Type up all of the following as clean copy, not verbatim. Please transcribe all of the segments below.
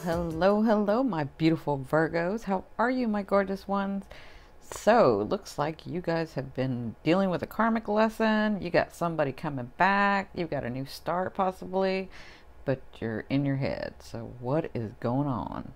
hello, hello, my beautiful Virgos. How are you, my gorgeous ones? So, looks like you guys have been dealing with a karmic lesson. You got somebody coming back. You've got a new start, possibly, but you're in your head. So, what is going on?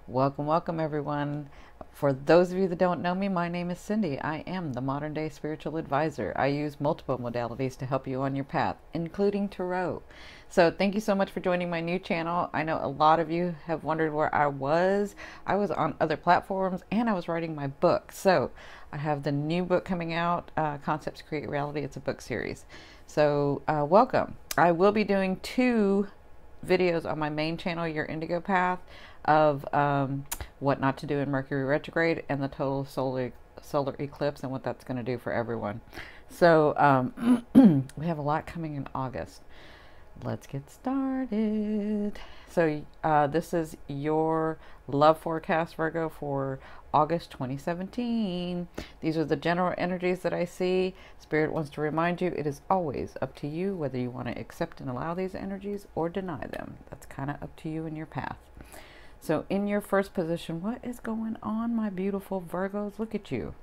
Welcome, welcome, everyone. For those of you that don't know me, my name is Cindy. I am the modern day spiritual advisor. I use multiple modalities to help you on your path, including tarot. So thank you so much for joining my new channel. I know a lot of you have wondered where I was. I was on other platforms and I was writing my book. So I have the new book coming out, Concepts Create Reality. It's a book series. So welcome. I will be doing 2 videos on my main channel, Your Indigo Path, of what not to do in Mercury Retrograde and the total solar eclipse and what that's going to do for everyone. So we have a lot coming in August. Let's get started. So this is your love forecast, Virgo, for August 2017. These are the general energies that I see. Spirit wants to remind you it is always up to you whether you want to accept and allow these energies or deny them. That's kind of up to you and your path. So in your first position, what is going on, my beautiful Virgos? Look at you.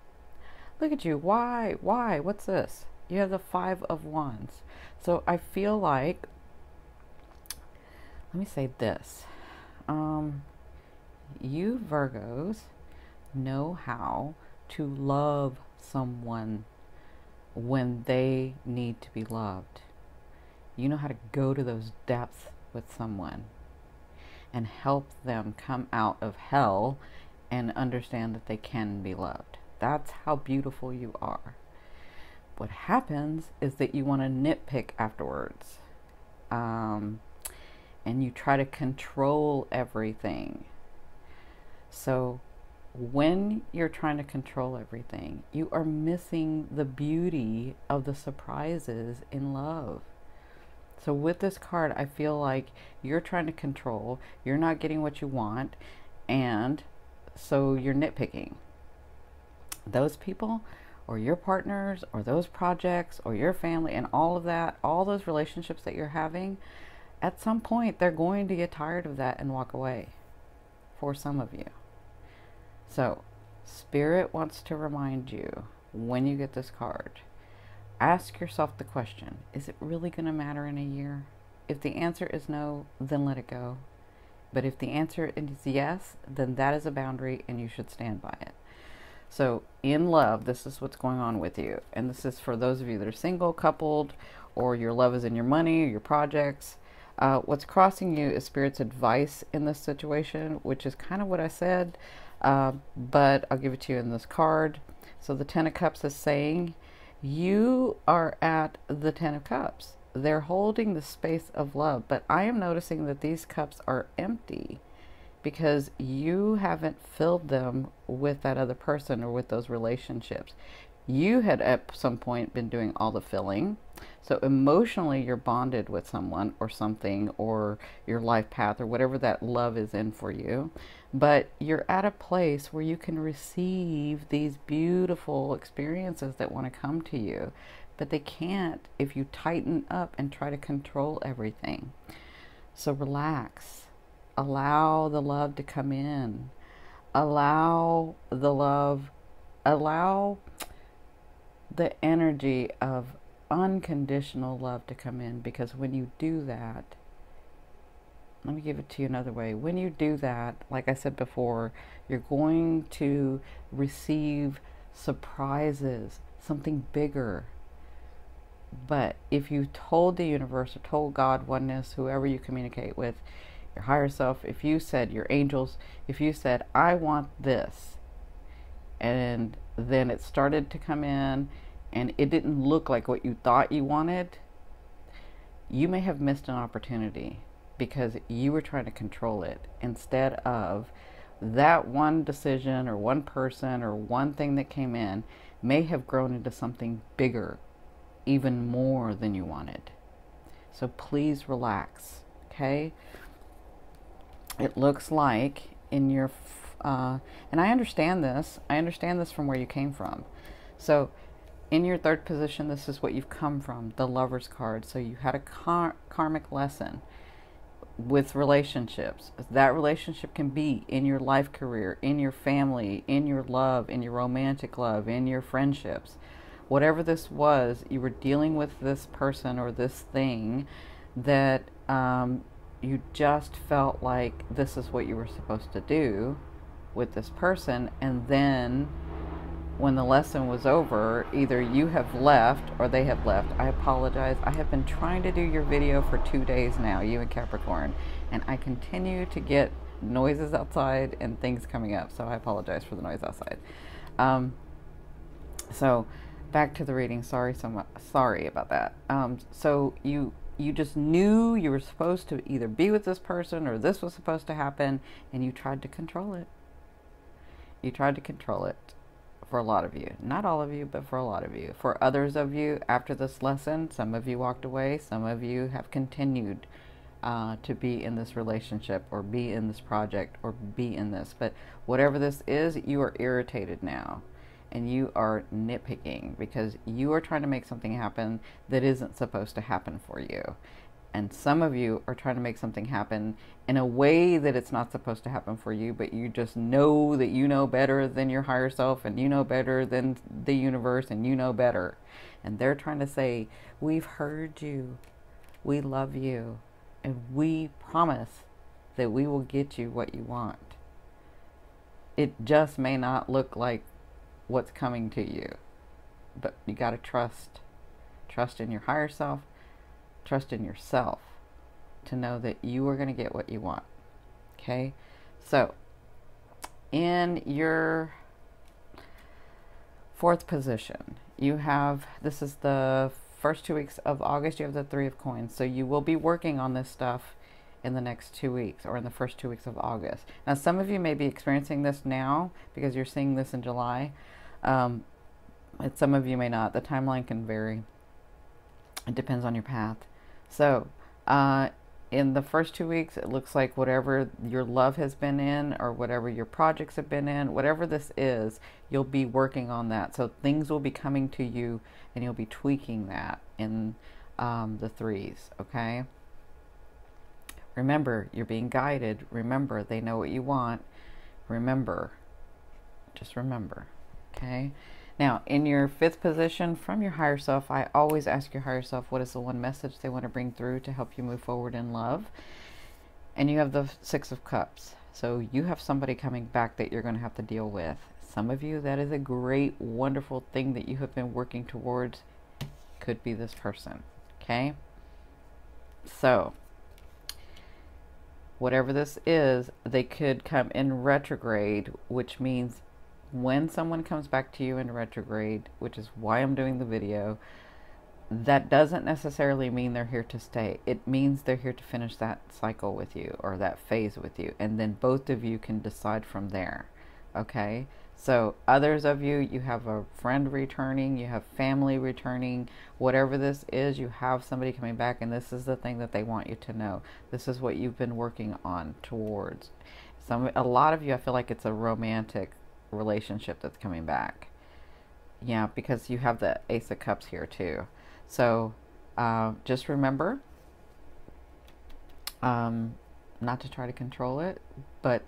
Look at you. Why? Why? What's this? You have the 5 of Wands. So I feel like, let me say this. You Virgos know how to love someone when they need to be loved. You know how to go to those depths with someone and help them come out of hell and understand that they can be loved. That's how beautiful you are. What happens is that you want to nitpick afterwards. And you try to control everything. So when you're trying to control everything, you are missing the beauty of the surprises in love. So with this card, I feel like you're trying to control, you're not getting what you want, and so you're nitpicking. Those people, or your partners, or those projects, or your family, and all of that, all those relationships that you're having, at some point, they're going to get tired of that and walk away, for some of you. So, Spirit wants to remind you, when you get this card, ask yourself the question, is it really going to matter in a year? If the answer is no, then let it go. But if the answer is yes, then that is a boundary and you should stand by it. So in love, this is what's going on with you. And this is for those of you that are single, coupled, or your love is in your money or your projects. What's crossing you is Spirit's advice in this situation, which is kind of what I said, but I'll give it to you in this card. So the 10 of Cups is saying, you are at the 10 of Cups. They're holding the space of love, but I am noticing that these cups are empty because you haven't filled them with that other person or with those relationships. You had at some point been doing all the filling. So emotionally you're bonded with someone or something, or your life path or whatever that love is in for you. But you're at a place where you can receive these beautiful experiences that want to come to you. But they can't if you tighten up and try to control everything. So relax. Allow the love to come in. Allow the love, allow the energy of unconditional love to come in, because when you do that, let me give it to you another way. When you do that, like I said before, you're going to receive surprises, something bigger. But if you told the universe or told God, oneness, whoever you communicate with, your higher self, if you said, your angels, if you said, I want this, and then it started to come in and it didn't look like what you thought you wanted, you may have missed an opportunity because you were trying to control it instead of that one decision or one person or one thing that came in may have grown into something bigger, even more than you wanted. So please relax, okay? It looks like in your, and I understand this from where you came from. So in your 3rd position, this is what you've come from, the Lover's card. So you had a karmic lesson. with relationships. That relationship can be in your life career, in your family, in your love, in your romantic love, in your friendships. Whatever this was, you were dealing with this person or this thing that you just felt like this is what you were supposed to do with this person, and then when the lesson was over, either you have left or they have left. I apologize. I have been trying to do your video for 2 days now, you and Capricorn, and I continue to get noises outside and things coming up, so I apologize for the noise outside. So back to the reading. Sorry about that. So you just knew you were supposed to either be with this person or this was supposed to happen, and you tried to control it. You tried to control it. For a lot of you, not all of you, but for a lot of you. For others of you, after this lesson, some of you walked away, some of you have continued to be in this relationship or be in this project or be in this. But whatever this is, you are irritated now and you are nitpicking because you are trying to make something happen that isn't supposed to happen for you. And some of you are trying to make something happen in a way that it's not supposed to happen for you, but you just know that you know better than your higher self, and you know better than the universe, and you know better. And they're trying to say, we've heard you, we love you, and we promise that we will get you what you want. It just may not look like what's coming to you, but you got to trust in your higher self. Trust in yourself to know that you are going to get what you want. Okay? So, in your fourth position, you have, this is the first 2 weeks of August, you have the Three of Coins. So you will be working on this stuff in the next 2 weeks or in the first 2 weeks of August. Now, some of you may be experiencing this now because you're seeing this in July. And some of you may not. The timeline can vary. It depends on your path. So, in the first 2 weeks, it looks like whatever your love has been in or whatever your projects have been in, whatever this is, you'll be working on that. So things will be coming to you and you'll be tweaking that in the threes, okay? Remember, you're being guided. Remember, they know what you want. Remember, just remember, okay? Now, in your fifth position, from your higher self, I always ask your higher self, what is the one message they want to bring through to help you move forward in love? And you have the Six of Cups. So you have somebody coming back that you're going to have to deal with. Some of you, that is a great, wonderful thing that you have been working towards. Could be this person, okay? So, whatever this is, they could come in retrograde, which means when someone comes back to you in retrograde, which is why I'm doing the video, that doesn't necessarily mean they're here to stay. It means they're here to finish that cycle with you or that phase with you. And then both of you can decide from there. Okay? So others of you, you have a friend returning, you have family returning, whatever this is, you have somebody coming back, and this is the thing that they want you to know. This is what you've been working on towards. A lot of you, I feel like it's a romantic relationship that's coming back. Yeah, because you have the Ace of Cups here too. So just remember not to try to control it, but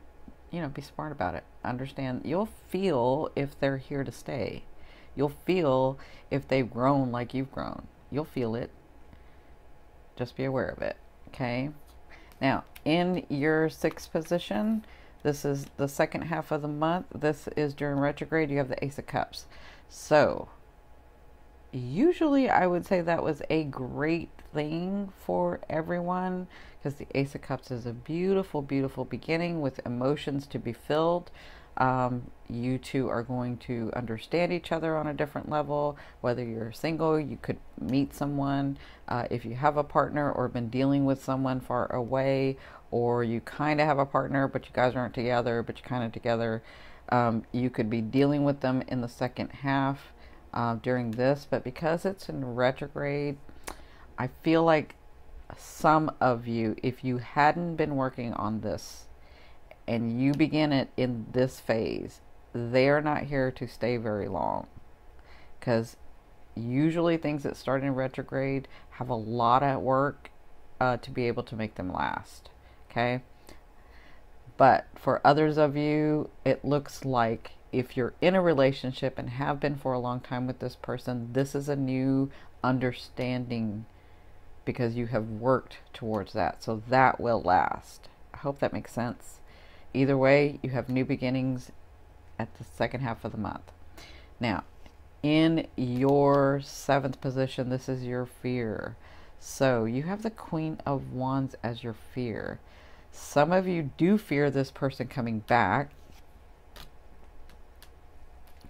you know, be smart about it. Understand, you'll feel if they're here to stay. You'll feel if they've grown like you've grown. You'll feel it. Just be aware of it. Okay? Now, in your sixth position, this is the second half of the month. This is during retrograde. You have the Ace of Cups. So, usually I would say that was a great thing for everyone because the Ace of Cups is a beautiful, beautiful beginning with emotions to be filled. You two are going to understand each other on a different level. Whether you're single, you could meet someone. If you have a partner or been dealing with someone far away, or you kind of have a partner, but you guys aren't together, but you're kind of together, you could be dealing with them in the second half during this. But because it's in retrograde, I feel like some of you, if you hadn't been working on this and you begin it in this phase, they're not here to stay very long, because usually things that start in retrograde have a lot of work to be able to make them last. Okay? But for others of you, it looks like if you're in a relationship and have been for a long time with this person, this is a new understanding because you have worked towards that. So that will last. I hope that makes sense. Either way, you have new beginnings at the second half of the month. Now, in your 7th position, this is your fear. So you have the Queen of Wands as your fear. Some of you do fear this person coming back.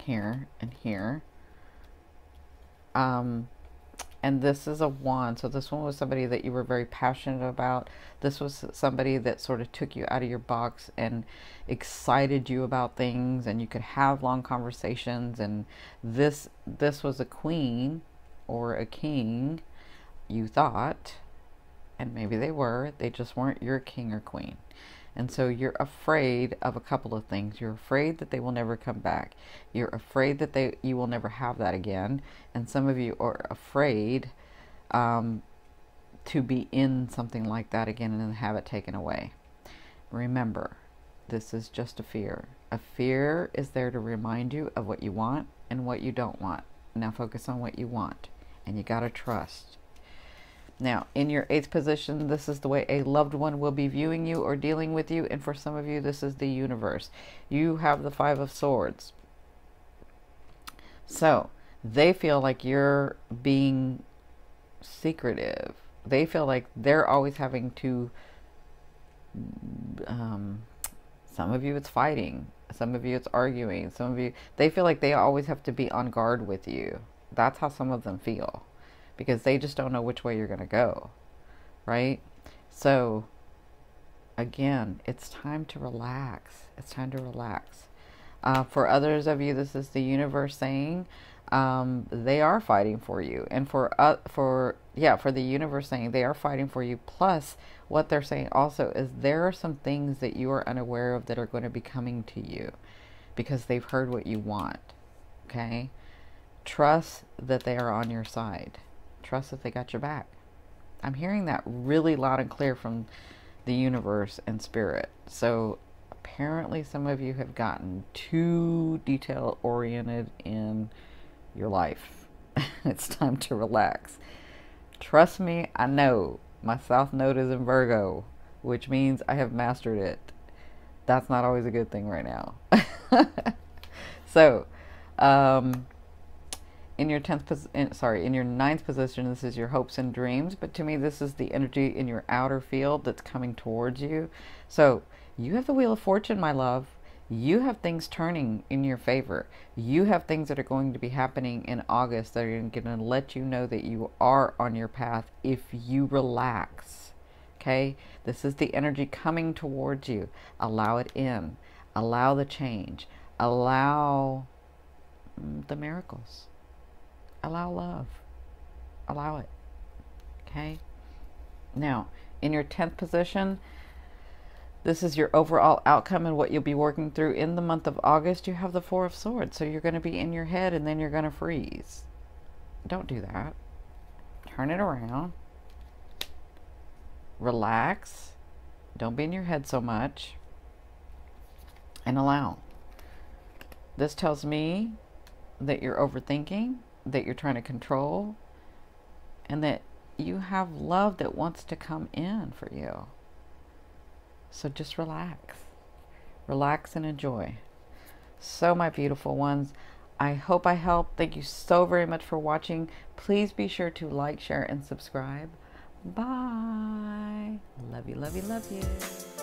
Here and here. And this is a wand. So this one was somebody that you were very passionate about. This was somebody that sort of took you out of your box and excited you about things, and you could have long conversations. And this was a queen or a king, you thought, and maybe they were. They just weren't your king or queen. And so you're afraid of a couple of things. You're afraid that they will never come back. You're afraid that you will never have that again. And some of you are afraid to be in something like that again and then have it taken away. Remember, this is just a fear. A fear is there to remind you of what you want and what you don't want. Now focus on what you want. And you got to trust. Now, in your 8th position, this is the way a loved one will be viewing you or dealing with you. And for some of you, this is the universe. You have the 5 of Swords. So, they feel like you're being secretive. They feel like they're always having to... some of you, it's fighting. Some of you, it's arguing. Some of you, they feel like they always have to be on guard with you. That's how some of them feel. Because they just don't know which way you're going to go, right? So, again, it's time to relax. It's time to relax. For others of you, this is the universe saying they are fighting for you. And for the universe saying they are fighting for you. Plus, what they're saying also is there are some things that you are unaware of that are going to be coming to you because they've heard what you want, okay? Trust that they are on your side. Trust that they got your back. I'm hearing that really loud and clear from the universe and spirit. So apparently some of you have gotten too detail oriented in your life. It's time to relax. Trust me, I know. My South Node is in Virgo, which means I have mastered it. That's not always a good thing right now. So, in your 9th position, this is your hopes and dreams. But to me, this is the energy in your outer field that's coming towards you. So you have the Wheel of Fortune, my love. You have things turning in your favor. You have things that are going to be happening in August that are going to let you know that you are on your path if you relax. Okay? This is the energy coming towards you. Allow it in. Allow the change. Allow the miracles. Allow love. Allow it. Okay? Now, in your 10th position, this is your overall outcome and what you'll be working through in the month of August. You have the 4 of Swords. So you're going to be in your head and then you're going to freeze. Don't do that. Turn it around. Relax. Don't be in your head so much. And allow. This tells me that you're overthinking, that you're trying to control, and that you have love that wants to come in for you. So just relax. Relax and enjoy. So, my beautiful ones, I hope I helped. Thank you so very much for watching. Please be sure to like, share, and subscribe. Bye. Love you, love you, love you.